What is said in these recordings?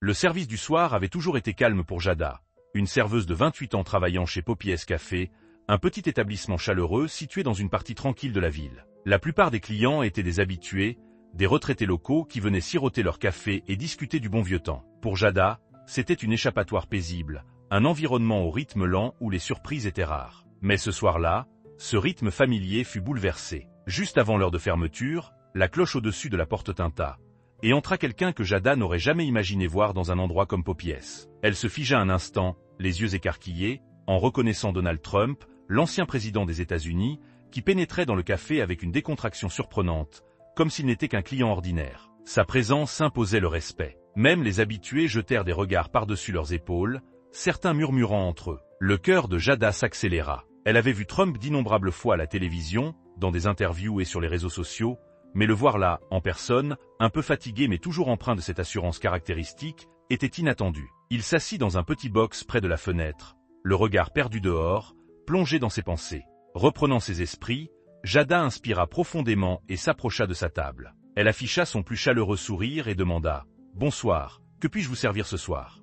Le service du soir avait toujours été calme pour Jada, une serveuse de 28 ans travaillant chez Popiès Café, un petit établissement chaleureux situé dans une partie tranquille de la ville. La plupart des clients étaient des habitués, des retraités locaux qui venaient siroter leur café et discuter du bon vieux temps. Pour Jada, c'était une échappatoire paisible, un environnement au rythme lent où les surprises étaient rares. Mais ce soir-là, ce rythme familier fut bouleversé. Juste avant l'heure de fermeture, la cloche au-dessus de la porte tinta, et entra quelqu'un que Jada n'aurait jamais imaginé voir dans un endroit comme Popiès. Elle se figea un instant, les yeux écarquillés, en reconnaissant Donald Trump, l'ancien président des États-Unis, qui pénétrait dans le café avec une décontraction surprenante, comme s'il n'était qu'un client ordinaire. Sa présence imposait le respect. Même les habitués jetèrent des regards par-dessus leurs épaules, certains murmurant entre eux. Le cœur de Jada s'accéléra. Elle avait vu Trump d'innombrables fois à la télévision, dans des interviews et sur les réseaux sociaux, mais le voir là, en personne, un peu fatigué mais toujours empreint de cette assurance caractéristique, était inattendu. Il s'assit dans un petit box près de la fenêtre, le regard perdu dehors, plongé dans ses pensées. Reprenant ses esprits, Jada inspira profondément et s'approcha de sa table. Elle afficha son plus chaleureux sourire et demanda « Bonsoir, que puis-je vous servir ce soir ?»«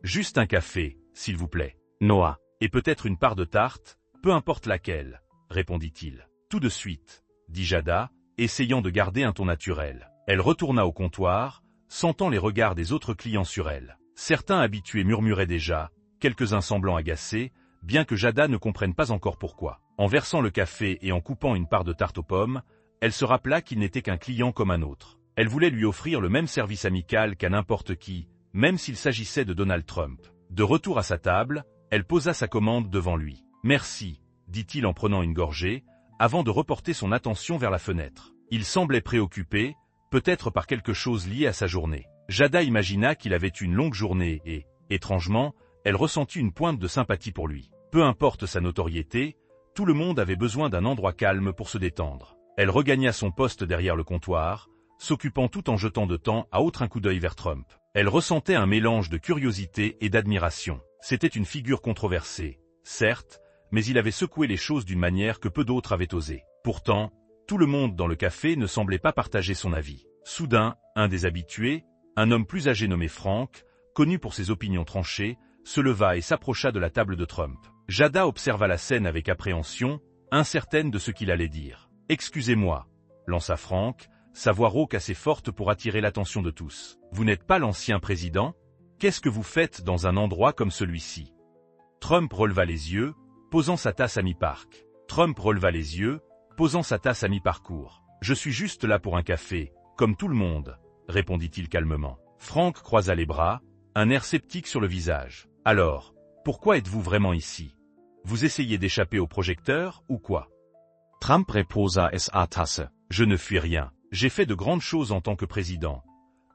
Juste un café, s'il vous plaît. »« Noah. Et peut-être une part de tarte, peu importe laquelle, » répondit-il. « Tout de suite, » dit Jada, essayant de garder un ton naturel. Elle retourna au comptoir, sentant les regards des autres clients sur elle. Certains habitués murmuraient déjà, quelques-uns semblant agacés, bien que Jada ne comprenne pas encore pourquoi. En versant le café et en coupant une part de tarte aux pommes, elle se rappela qu'il n'était qu'un client comme un autre. Elle voulait lui offrir le même service amical qu'à n'importe qui, même s'il s'agissait de Donald Trump. De retour à sa table, elle posa sa commande devant lui. « Merci », dit-il en prenant une gorgée, avant de reporter son attention vers la fenêtre. Il semblait préoccupé, peut-être par quelque chose lié à sa journée. Jada imagina qu'il avait une longue journée et, étrangement, elle ressentit une pointe de sympathie pour lui. Peu importe sa notoriété, tout le monde avait besoin d'un endroit calme pour se détendre. Elle regagna son poste derrière le comptoir, s'occupant tout en jetant de temps à autre un coup d'œil vers Trump. Elle ressentait un mélange de curiosité et d'admiration. C'était une figure controversée, certes, mais il avait secoué les choses d'une manière que peu d'autres avaient osé. Pourtant, tout le monde dans le café ne semblait pas partager son avis. Soudain, un des habitués, un homme plus âgé nommé Frank, connu pour ses opinions tranchées, se leva et s'approcha de la table de Trump. Jada observa la scène avec appréhension, incertaine de ce qu'il allait dire. « Excusez-moi » lança Frank, sa voix rauque assez forte pour attirer l'attention de tous. « Vous n'êtes pas l'ancien président? Qu'est-ce que vous faites dans un endroit comme celui-ci » Trump releva les yeux, posant sa tasse à mi-parc. Trump releva les yeux, posant sa tasse à mi-parcours. « Je suis juste là pour un café, comme tout le monde » répondit-il calmement. Frank croisa les bras, un air sceptique sur le visage. « Alors, pourquoi êtes-vous vraiment ici? Vous essayez d'échapper au projecteur, ou quoi ?» Trump reposa es a Tasse. « Je ne fuis rien. J'ai fait de grandes choses en tant que président.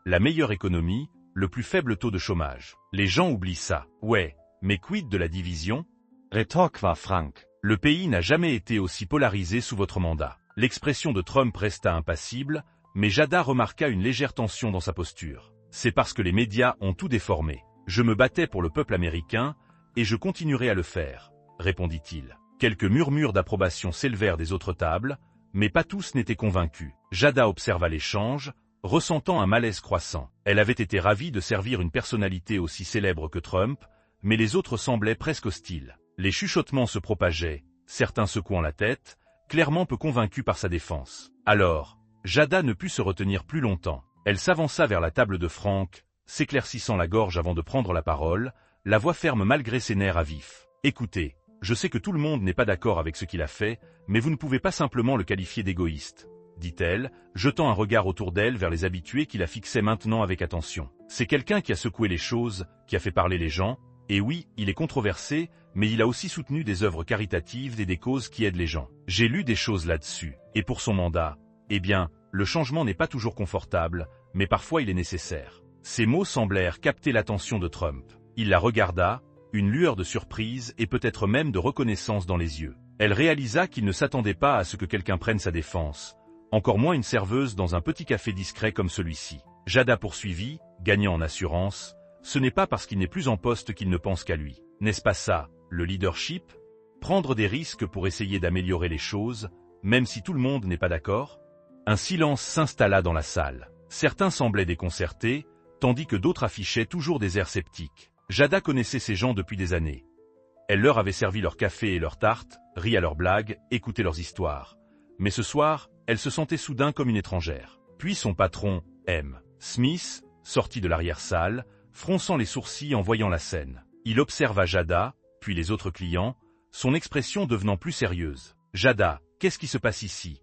La meilleure économie, le plus faible taux de chômage. Les gens oublient ça. Ouais, mais quid de la division ?» Retorqua Frank. « Le pays n'a jamais été aussi polarisé sous votre mandat. » L'expression de Trump resta impassible, mais Jada remarqua une légère tension dans sa posture. « C'est parce que les médias ont tout déformé. Je me battais pour le peuple américain, et je continuerai à le faire, » répondit-il. Quelques murmures d'approbation s'élevèrent des autres tables, mais pas tous n'étaient convaincus. Jada observa l'échange, ressentant un malaise croissant. Elle avait été ravie de servir une personnalité aussi célèbre que Trump, mais les autres semblaient presque hostiles. Les chuchotements se propageaient, certains secouant la tête, clairement peu convaincus par sa défense. Alors, Jada ne put se retenir plus longtemps. Elle s'avança vers la table de Frank, s'éclaircissant la gorge avant de prendre la parole, la voix ferme malgré ses nerfs à vif. « Écoutez, je sais que tout le monde n'est pas d'accord avec ce qu'il a fait, mais vous ne pouvez pas simplement le qualifier d'égoïste, » dit-elle, jetant un regard autour d'elle vers les habitués qui la fixaient maintenant avec attention. « C'est quelqu'un qui a secoué les choses, qui a fait parler les gens, et oui, il est controversé, mais il a aussi soutenu des œuvres caritatives et des causes qui aident les gens. J'ai lu des choses là-dessus, et pour son mandat, eh bien, le changement n'est pas toujours confortable, mais parfois il est nécessaire. » Ces mots semblèrent capter l'attention de Trump. Il la regarda, une lueur de surprise et peut-être même de reconnaissance dans les yeux. Elle réalisa qu'il ne s'attendait pas à ce que quelqu'un prenne sa défense, encore moins une serveuse dans un petit café discret comme celui-ci. Jada poursuivit, gagnant en assurance, « Ce n'est pas parce qu'il n'est plus en poste qu'il ne pense qu'à lui. N'est-ce pas ça, le leadership? Prendre des risques pour essayer d'améliorer les choses, même si tout le monde n'est pas d'accord ?» Un silence s'installa dans la salle. Certains semblaient déconcertés, tandis que d'autres affichaient toujours des airs sceptiques. Jada connaissait ces gens depuis des années. Elle leur avait servi leur café et leurs tartes, ri à leurs blagues, écouté leurs histoires. Mais ce soir, elle se sentait soudain comme une étrangère. Puis son patron, M. Smith, sortit de l'arrière-salle, fronçant les sourcils en voyant la scène. Il observa Jada, puis les autres clients, son expression devenant plus sérieuse. « Jada, qu'est-ce qui se passe ici ?»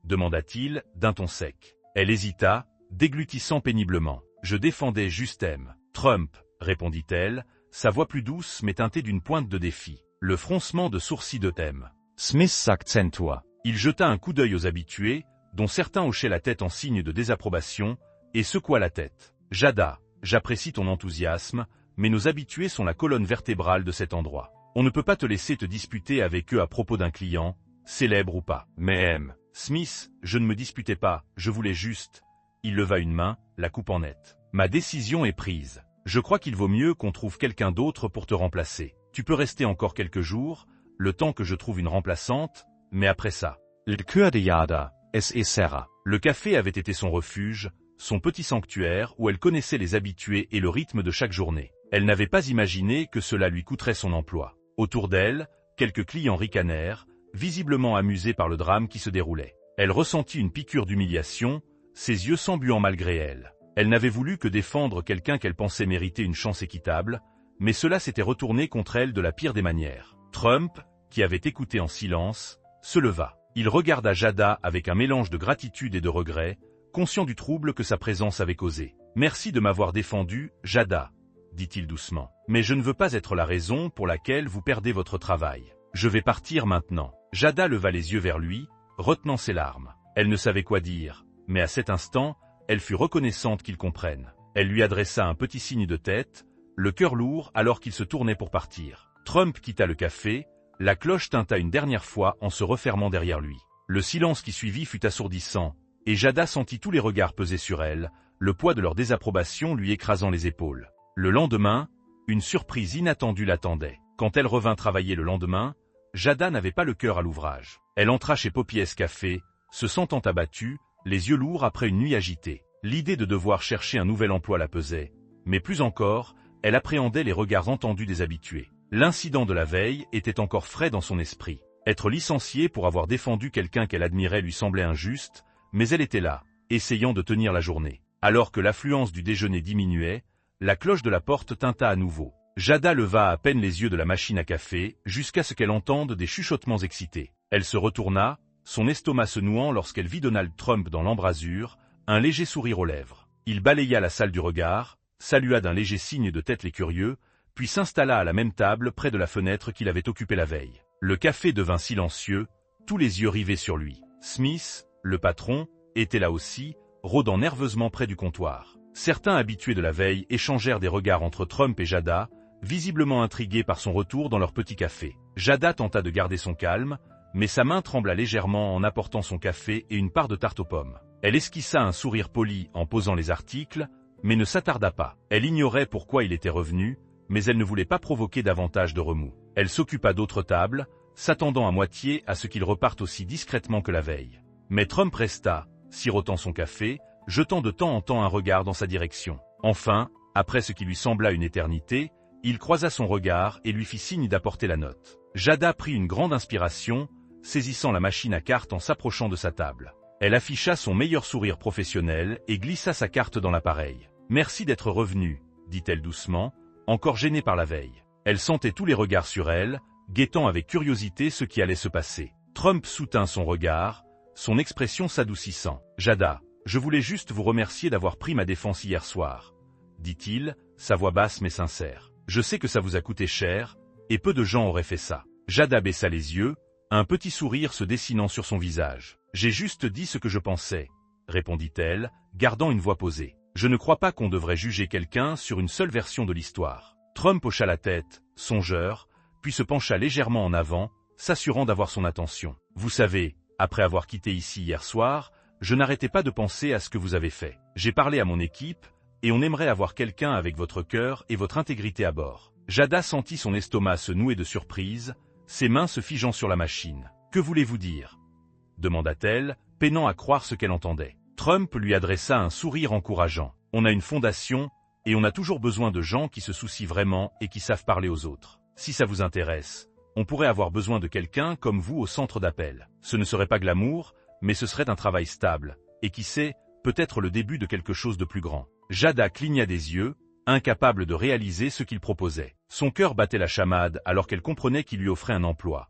demanda-t-il, d'un ton sec. Elle hésita, déglutissant péniblement. « Je défendais juste M. Trump, » répondit-elle, sa voix plus douce mais teintée d'une pointe de défi. Le froncement de sourcils de M. Smiths accentua. Il jeta un coup d'œil aux habitués, dont certains hochaient la tête en signe de désapprobation, et secoua la tête. « Jada, j'apprécie ton enthousiasme, mais nos habitués sont la colonne vertébrale de cet endroit. On ne peut pas te laisser te disputer avec eux à propos d'un client, célèbre ou pas. » « Mais M. Smith, je ne me disputais pas, je voulais juste... » Il leva une main, la coupant net. « Ma décision est prise. Je crois qu'il vaut mieux qu'on trouve quelqu'un d'autre pour te remplacer. Tu peux rester encore quelques jours, le temps que je trouve une remplaçante, mais après ça... » L'kurde Jada, es serra. Le café avait été son refuge, son petit sanctuaire où elle connaissait les habitués et le rythme de chaque journée. Elle n'avait pas imaginé que cela lui coûterait son emploi. Autour d'elle, quelques clients ricanèrent, visiblement amusés par le drame qui se déroulait. Elle ressentit une piqûre d'humiliation, ses yeux s'embuant malgré elle. Elle n'avait voulu que défendre quelqu'un qu'elle pensait mériter une chance équitable, mais cela s'était retourné contre elle de la pire des manières. Trump, qui avait écouté en silence, se leva. Il regarda Jada avec un mélange de gratitude et de regret, conscient du trouble que sa présence avait causé. « Merci de m'avoir défendu, Jada, » dit-il doucement. « Mais je ne veux pas être la raison pour laquelle vous perdez votre travail. Je vais partir maintenant. » Jada leva les yeux vers lui, retenant ses larmes. Elle ne savait quoi dire, mais à cet instant, elle fut reconnaissante qu'il comprenne. Elle lui adressa un petit signe de tête, le cœur lourd alors qu'il se tournait pour partir. Trump quitta le café, la cloche tinta une dernière fois en se refermant derrière lui. Le silence qui suivit fut assourdissant, et Jada sentit tous les regards peser sur elle, le poids de leur désapprobation lui écrasant les épaules. Le lendemain, une surprise inattendue l'attendait. Quand elle revint travailler le lendemain, Jada n'avait pas le cœur à l'ouvrage. Elle entra chez Popies Café, se sentant abattue, les yeux lourds après une nuit agitée. L'idée de devoir chercher un nouvel emploi la pesait, mais plus encore, elle appréhendait les regards entendus des habitués. L'incident de la veille était encore frais dans son esprit. Être licenciée pour avoir défendu quelqu'un qu'elle admirait lui semblait injuste, mais elle était là, essayant de tenir la journée. Alors que l'affluence du déjeuner diminuait, la cloche de la porte tinta à nouveau. Jada leva à peine les yeux de la machine à café, jusqu'à ce qu'elle entende des chuchotements excités. Elle se retourna, son estomac se nouant lorsqu'elle vit Donald Trump dans l'embrasure, un léger sourire aux lèvres. Il balaya la salle du regard, salua d'un léger signe de tête les curieux, puis s'installa à la même table près de la fenêtre qu'il avait occupée la veille. Le café devint silencieux, tous les yeux rivés sur lui. Smith, le patron, était là aussi, rôdant nerveusement près du comptoir. Certains habitués de la veille échangèrent des regards entre Trump et Jada, visiblement intrigués par son retour dans leur petit café. Jada tenta de garder son calme, mais sa main trembla légèrement en apportant son café et une part de tarte aux pommes. Elle esquissa un sourire poli en posant les articles, mais ne s'attarda pas. Elle ignorait pourquoi il était revenu, mais elle ne voulait pas provoquer davantage de remous. Elle s'occupa d'autres tables, s'attendant à moitié à ce qu'il reparte aussi discrètement que la veille. Mais Trump resta, sirotant son café, jetant de temps en temps un regard dans sa direction. Enfin, après ce qui lui sembla une éternité, il croisa son regard et lui fit signe d'apporter la note. Jada prit une grande inspiration, saisissant la machine à cartes en s'approchant de sa table. Elle afficha son meilleur sourire professionnel et glissa sa carte dans l'appareil. « Merci d'être revenu, » dit-elle doucement, encore gênée par la veille. Elle sentait tous les regards sur elle, guettant avec curiosité ce qui allait se passer. Trump soutint son regard, son expression s'adoucissant. « Jada, je voulais juste vous remercier d'avoir pris ma défense hier soir, » dit-il, sa voix basse mais sincère. « Je sais que ça vous a coûté cher, et peu de gens auraient fait ça. » Jada baissa les yeux, un petit sourire se dessinant sur son visage. « J'ai juste dit ce que je pensais, » répondit-elle, gardant une voix posée. « Je ne crois pas qu'on devrait juger quelqu'un sur une seule version de l'histoire. » Trump hocha la tête, songeur, puis se pencha légèrement en avant, s'assurant d'avoir son attention. « Vous savez, après avoir quitté ici hier soir, je n'arrêtais pas de penser à ce que vous avez fait. J'ai parlé à mon équipe, et on aimerait avoir quelqu'un avec votre cœur et votre intégrité à bord. » Jada sentit son estomac se nouer de surprise, ses mains se figeant sur la machine. « Que voulez-vous dire ?» demanda-t-elle, peinant à croire ce qu'elle entendait. Trump lui adressa un sourire encourageant. On a une fondation, et on a toujours besoin de gens qui se soucient vraiment et qui savent parler aux autres. Si ça vous intéresse, on pourrait avoir besoin de quelqu'un comme vous au centre d'appel. Ce ne serait pas glamour, mais ce serait un travail stable, et qui sait, peut-être le début de quelque chose de plus grand. Jada cligna des yeux, incapable de réaliser ce qu'il proposait. Son cœur battait la chamade alors qu'elle comprenait qu'il lui offrait un emploi.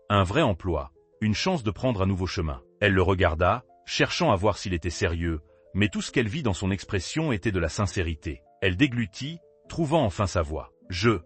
Un vrai emploi, une chance de prendre un nouveau chemin. Elle le regarda, cherchant à voir s'il était sérieux, mais tout ce qu'elle vit dans son expression était de la sincérité. Elle déglutit, trouvant enfin sa voix. Je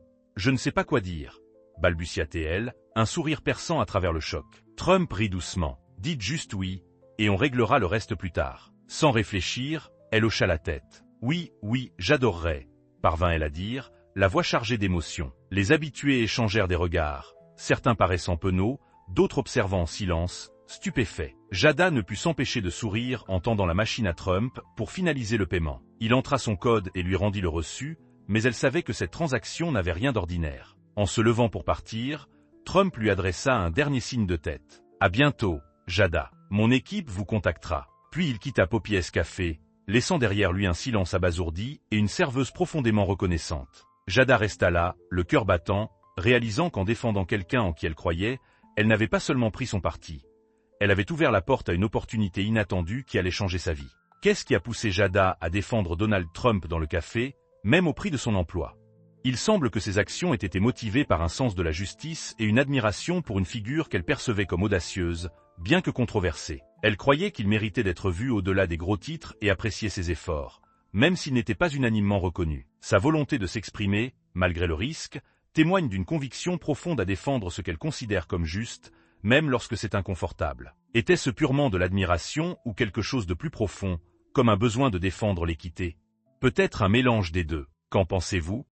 ne sais pas quoi dire, balbutia-t-elle, un sourire perçant à travers le choc. Trump rit doucement. Dites juste oui, et on réglera le reste plus tard. Sans réfléchir, elle hocha la tête. Oui, j'adorerais, parvint-elle à dire, la voix chargée d'émotion. Les habitués échangèrent des regards, certains paraissant penauds, d'autres observant en silence, stupéfaits. Jada ne put s'empêcher de sourire en tendant la machine à Trump pour finaliser le paiement. Il entra son code et lui rendit le reçu, mais elle savait que cette transaction n'avait rien d'ordinaire. En se levant pour partir, Trump lui adressa un dernier signe de tête. À bientôt, Jada. Mon équipe vous contactera. Puis il quitta Poppy's Café, laissant derrière lui un silence abasourdi et une serveuse profondément reconnaissante. Jada resta là, le cœur battant, réalisant qu'en défendant quelqu'un en qui elle croyait, elle n'avait pas seulement pris son parti. Elle avait ouvert la porte à une opportunité inattendue qui allait changer sa vie. Qu'est-ce qui a poussé Jada à défendre Donald Trump dans le café, même au prix de son emploi? Il semble que ses actions aient été motivées par un sens de la justice et une admiration pour une figure qu'elle percevait comme audacieuse, bien que controversée. Elle croyait qu'il méritait d'être vu au-delà des gros titres et apprécier ses efforts, même s'il n'était pas unanimement reconnu. Sa volonté de s'exprimer, malgré le risque, témoigne d'une conviction profonde à défendre ce qu'elle considère comme juste, même lorsque c'est inconfortable. Était-ce purement de l'admiration ou quelque chose de plus profond, comme un besoin de défendre l'équité? Peut-être un mélange des deux. Qu'en pensez-vous?